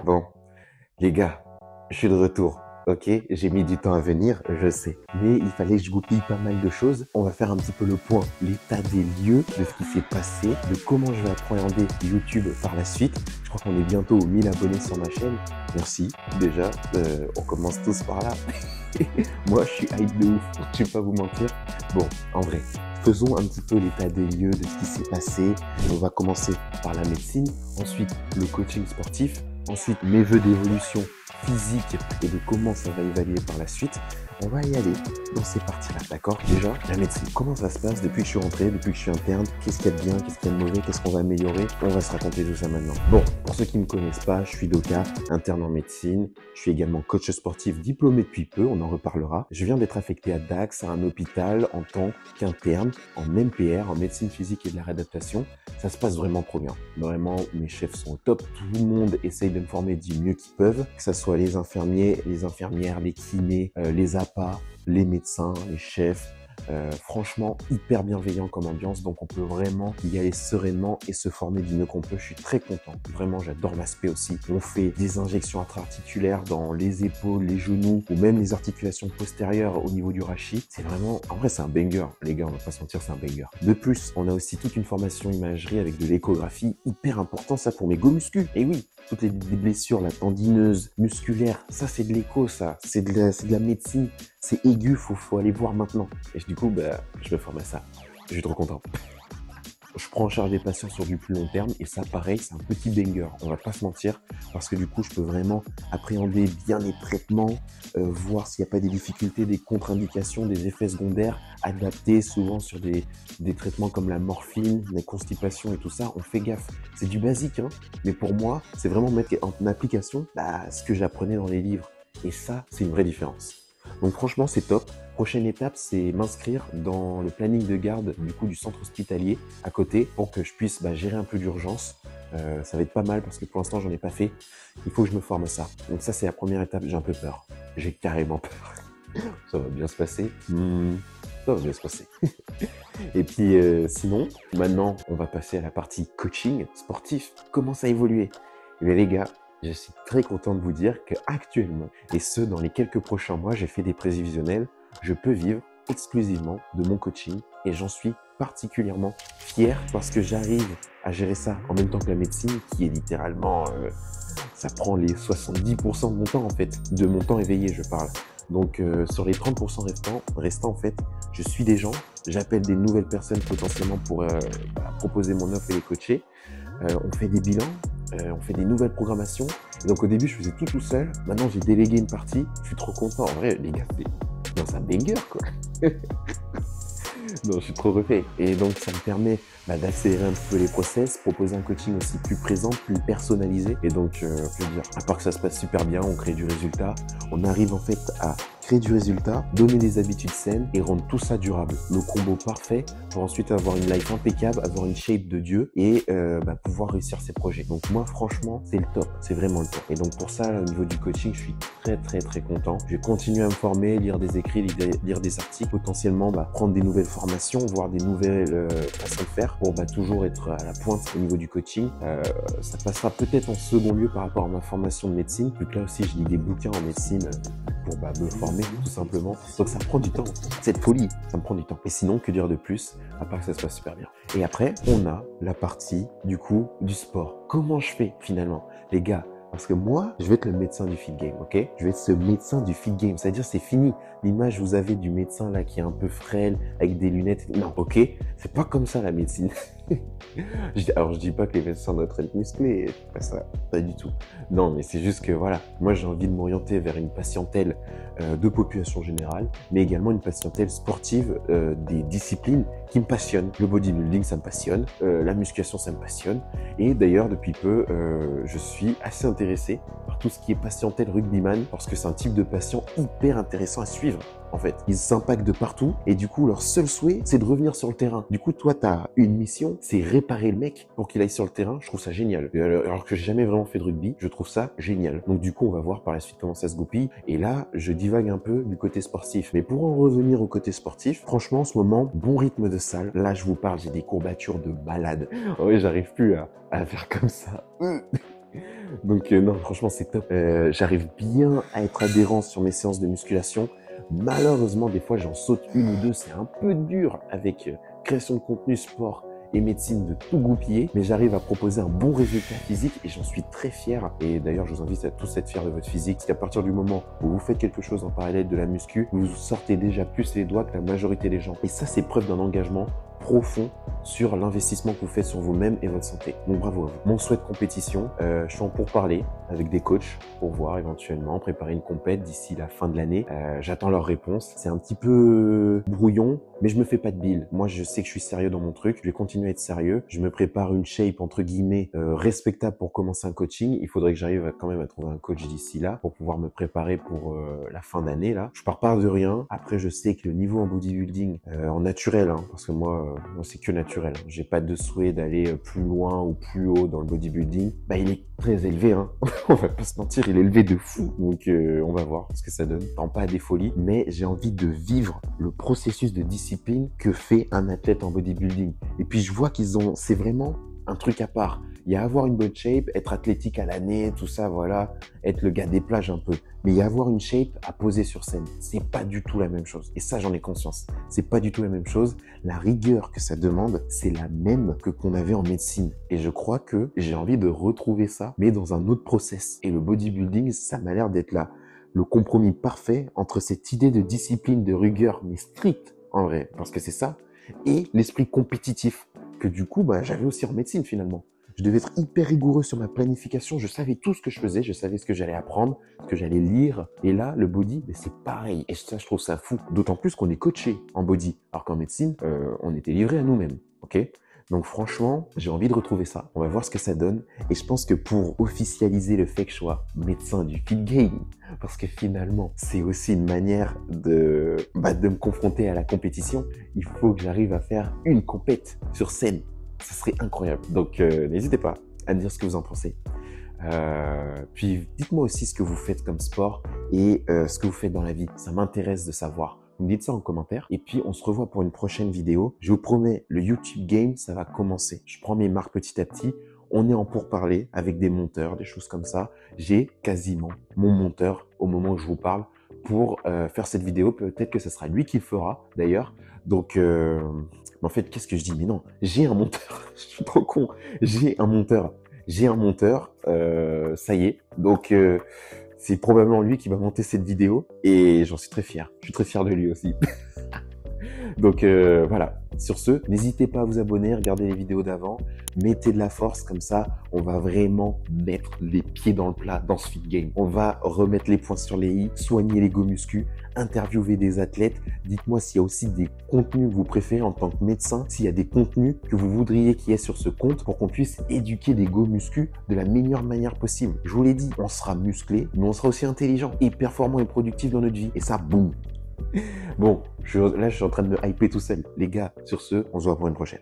Bon, les gars, je suis de retour. Ok, j'ai mis du temps à venir, je sais. Mais il fallait que je goupille pas mal de choses. On va faire un petit peu le point, l'état des lieux, de ce qui s'est passé, de comment je vais appréhender YouTube par la suite. Je crois qu'on est bientôt aux 1000 abonnés sur ma chaîne. Merci, déjà. On commence tous par là. Moi, je suis hype de ouf, je vais pas vous mentir. Bon, en vrai, faisons un petit peu l'état des lieux de ce qui s'est passé. On va commencer par la médecine, ensuite le coaching sportif, ensuite mes vœux d'évolution physique et de comment ça va évaluer par la suite. On va y aller dans ces parties-là, d'accord? Déjà, la médecine, comment ça se passe depuis que je suis rentré, depuis que je suis interne? Qu'est-ce qu'il y a de bien, qu'est-ce qu'il y a de mauvais, qu'est-ce qu'on va améliorer? On va se raconter tout ça maintenant. Bon, pour ceux qui ne me connaissent pas, je suis Doka, interne en médecine. Je suis également coach sportif diplômé depuis peu, on en reparlera. Je viens d'être affecté à Dax, à un hôpital, en tant qu'interne, en MPR, en médecine physique et de la réadaptation. Ça se passe vraiment trop bien. Vraiment, mes chefs sont au top. Tout le monde essaye de me former du mieux qu'ils peuvent, que ce soit les infirmiers, les infirmières, les kinés, les APA, les médecins, les chefs. Franchement, hyper bienveillant comme ambiance, donc on peut vraiment y aller sereinement et se former du mieux qu'on peut. Je suis très content. Vraiment, j'adore l'aspect aussi. On fait des injections intra-articulaires dans les épaules, les genoux ou même les articulations postérieures au niveau du rachis. C'est vraiment, en vrai, c'est un banger. Les gars, on va pas se mentir, c'est un banger. De plus, on a aussi toute une formation imagerie avec de l'échographie, hyper important ça pour mes go muscu. Et oui, toutes les blessures, la tendineuse, musculaire, ça c'est de l'écho, ça. C'est de la médecine. C'est aigu, faut aller voir maintenant. Et du coup, je me forme à ça. Je suis trop content. Je prends en charge des patients sur du plus long terme et ça, pareil, c'est un petit banger. On va pas se mentir parce que du coup, je peux vraiment appréhender bien les traitements, voir s'il n'y a pas des difficultés, des contre-indications, des effets secondaires adaptés souvent sur des traitements comme la morphine, la constipation et tout ça. On fait gaffe. C'est du basique, hein. Mais pour moi, c'est vraiment mettre en application ce que j'apprenais dans les livres. Et ça, c'est une vraie différence. Donc franchement, c'est top. Prochaine étape, c'est m'inscrire dans le planning de garde du coup du centre hospitalier à côté pour que je puisse gérer un peu d'urgence. Ça va être pas mal parce que pour l'instant, j'en ai pas fait. Il faut que je me forme à ça. Donc ça, c'est la première étape. J'ai un peu peur. J'ai carrément peur. Ça va bien se passer. Ça va bien se passer. Et puis sinon, maintenant, on va passer à la partie coaching sportif. Comment ça a évolué? Eh bien les gars, je suis très content de vous dire qu'actuellement, et ce dans les quelques prochains mois, j'ai fait des prévisionnels, je peux vivre exclusivement de mon coaching et j'en suis particulièrement fier parce que j'arrive à gérer ça en même temps que la médecine qui est littéralement, ça prend les 70% de mon temps en fait, de mon temps éveillé je parle. Donc sur les 30% restants en fait, je suis des gens, j'appelle des nouvelles personnes potentiellement pour proposer mon offre et les coacher. On fait des bilans, on fait des nouvelles programmations. Et donc au début, je faisais tout seul. Maintenant, j'ai délégué une partie. Je suis trop content. En vrai, les gars, c'est un banger, quoi. Non, je suis trop refait. Et donc, ça me permet d'accélérer un petit peu les process, proposer un coaching aussi plus présent, plus personnalisé. Et donc, je veux dire, à part que ça se passe super bien, on crée du résultat. On arrive en fait à créer du résultat, donner des habitudes saines et rendre tout ça durable. Le combo parfait pour ensuite avoir une life impeccable, avoir une shape de Dieu et pouvoir réussir ses projets. Donc moi, franchement, c'est le top. C'est vraiment le top. Et donc pour ça, au niveau du coaching, je suis très content. Je vais continuer à me former, lire des écrits, lire des articles, potentiellement prendre des nouvelles formations, voir des nouvelles façons de faire pour toujours être à la pointe au niveau du coaching. Ça passera peut-être en second lieu par rapport à ma formation de médecine. Vu que là aussi, je lis des bouquins en médecine pour me former tout simplement. Donc ça me prend du temps. Cette folie, ça me prend du temps. Et sinon, que dire de plus, à part que ça se passe super bien. Et après, on a la partie du coup du sport. Comment je fais finalement, les gars? Parce que moi, je vais être le médecin du fit game, ok? Je vais être ce médecin du fit game. C'est-à-dire, c'est fini. L'image, vous avez du médecin là qui est un peu frêle, avec des lunettes. Non, ok? C'est pas comme ça la médecine. Alors, je dis pas que les médecins doivent être musclés. Pas ça, pas du tout. Non, mais c'est juste que voilà, moi, j'ai envie de m'orienter vers une patientèle de population générale, mais également une patientèle sportive des disciplines qui me passionnent. Le bodybuilding, ça me passionne. La musculation, ça me passionne. Et d'ailleurs, depuis peu, je suis assez intéressé par tout ce qui est patientèle rugbyman parce que c'est un type de patient hyper intéressant à suivre. En fait, ils s'impactent de partout et du coup, leur seul souhait, c'est de revenir sur le terrain. Du coup, toi, t'as une mission, c'est réparer le mec pour qu'il aille sur le terrain. Je trouve ça génial. Alors que j'ai jamais vraiment fait de rugby, je trouve ça génial. Donc du coup, on va voir par la suite comment ça se goupille. Et là, je divague un peu du côté sportif. Mais pour en revenir au côté sportif, franchement, en ce moment, bon rythme de salle. Là, je vous parle, j'ai des courbatures de malade. En vrai, j'arrive plus à faire comme ça. Donc non, franchement, c'est top. J'arrive bien à être adhérent sur mes séances de musculation. Malheureusement, des fois, j'en saute une ou deux. C'est un peu dur avec création de contenu, sport et médecine de tout goupiller, mais j'arrive à proposer un bon résultat physique et j'en suis très fier. Et d'ailleurs, je vous invite à tous être fiers de votre physique, parce qu'à partir du moment où vous faites quelque chose en parallèle de la muscu, vous sortez déjà plus les doigts que la majorité des gens. Et ça, c'est preuve d'un engagement profond sur l'investissement que vous faites sur vous-même et votre santé. Donc bravo à vous. Mon souhait de compétition, je suis en pourparlers avec des coachs pour voir éventuellement préparer une compète d'ici la fin de l'année. J'attends leur réponse. C'est un petit peu brouillon, mais je me fais pas de bile. Moi, je sais que je suis sérieux dans mon truc. Je vais continuer à être sérieux. Je me prépare une shape entre guillemets respectable pour commencer un coaching. Il faudrait que j'arrive quand même à trouver un coach d'ici là pour pouvoir me préparer pour la fin d'année là. Je pars pas de rien. Après, je sais que le niveau en bodybuilding en naturel, parce que moi c'est que naturel. J'ai pas de souhait d'aller plus loin ou plus haut dans le bodybuilding. Il est très élevé, on va pas se mentir, il est élevé de fou. Donc on va voir ce que ça donne. Tends pas à des folies, mais j'ai envie de vivre le processus de discipline que fait un athlète en bodybuilding. Et puis je vois c'est vraiment un truc à part. Il y a avoir une bonne shape, être athlétique à l'année, tout ça, voilà, être le gars des plages un peu. Mais il y a avoir une shape à poser sur scène. C'est pas du tout la même chose. Et ça, j'en ai conscience. C'est pas du tout la même chose. La rigueur que ça demande, c'est la même que qu'on avait en médecine. Et je crois que j'ai envie de retrouver ça, mais dans un autre process. Et le bodybuilding, ça m'a l'air d'être là. Le compromis parfait entre cette idée de discipline, de rigueur, mais stricte, en vrai, parce que c'est ça, et l'esprit compétitif, que du coup, j'avais aussi en médecine finalement. Je devais être hyper rigoureux sur ma planification. Je savais tout ce que je faisais. Je savais ce que j'allais apprendre, ce que j'allais lire. Et là, le body, c'est pareil. Et ça, je trouve ça fou. D'autant plus qu'on est coaché en body. Alors qu'en médecine, on était livré à nous-mêmes. Ok ? Donc franchement, j'ai envie de retrouver ça. On va voir ce que ça donne. Et je pense que pour officialiser le fait que je sois médecin du fit game, parce que finalement, c'est aussi une manière de me confronter à la compétition, il faut que j'arrive à faire une compète sur scène. Ça serait incroyable. Donc, n'hésitez pas à me dire ce que vous en pensez. Puis, dites-moi aussi ce que vous faites comme sport et ce que vous faites dans la vie. Ça m'intéresse de savoir. Vous me dites ça en commentaire. Et puis, on se revoit pour une prochaine vidéo. Je vous promets, le YouTube Game, ça va commencer. Je prends mes marques petit à petit. On est en pourparlers avec des monteurs, des choses comme ça. J'ai quasiment mon monteur au moment où je vous parle pour faire cette vidéo. Peut-être que ce sera lui qui le fera, d'ailleurs. Donc... Mais en fait, qu'est-ce que je dis? Mais non, j'ai un monteur. Je suis trop con. J'ai un monteur. Ça y est. Donc, c'est probablement lui qui va monter cette vidéo. Et j'en suis très fier. Je suis très fier de lui aussi. Donc, voilà. Sur ce, n'hésitez pas à vous abonner, regardez les vidéos d'avant. Mettez de la force, comme ça, on va vraiment mettre les pieds dans le plat dans ce fit game. On va remettre les points sur les i, soigner les go muscu, interviewer des athlètes. Dites-moi s'il y a aussi des contenus que vous préférez en tant que médecin, s'il y a des contenus que vous voudriez qu'il y ait sur ce compte pour qu'on puisse éduquer des go muscu de la meilleure manière possible. Je vous l'ai dit, on sera musclé, mais on sera aussi intelligent et performant et productif dans notre vie. Et ça, boum. Bon, là, je suis en train de me hyper tout seul. Les gars, sur ce, on se voit pour une prochaine.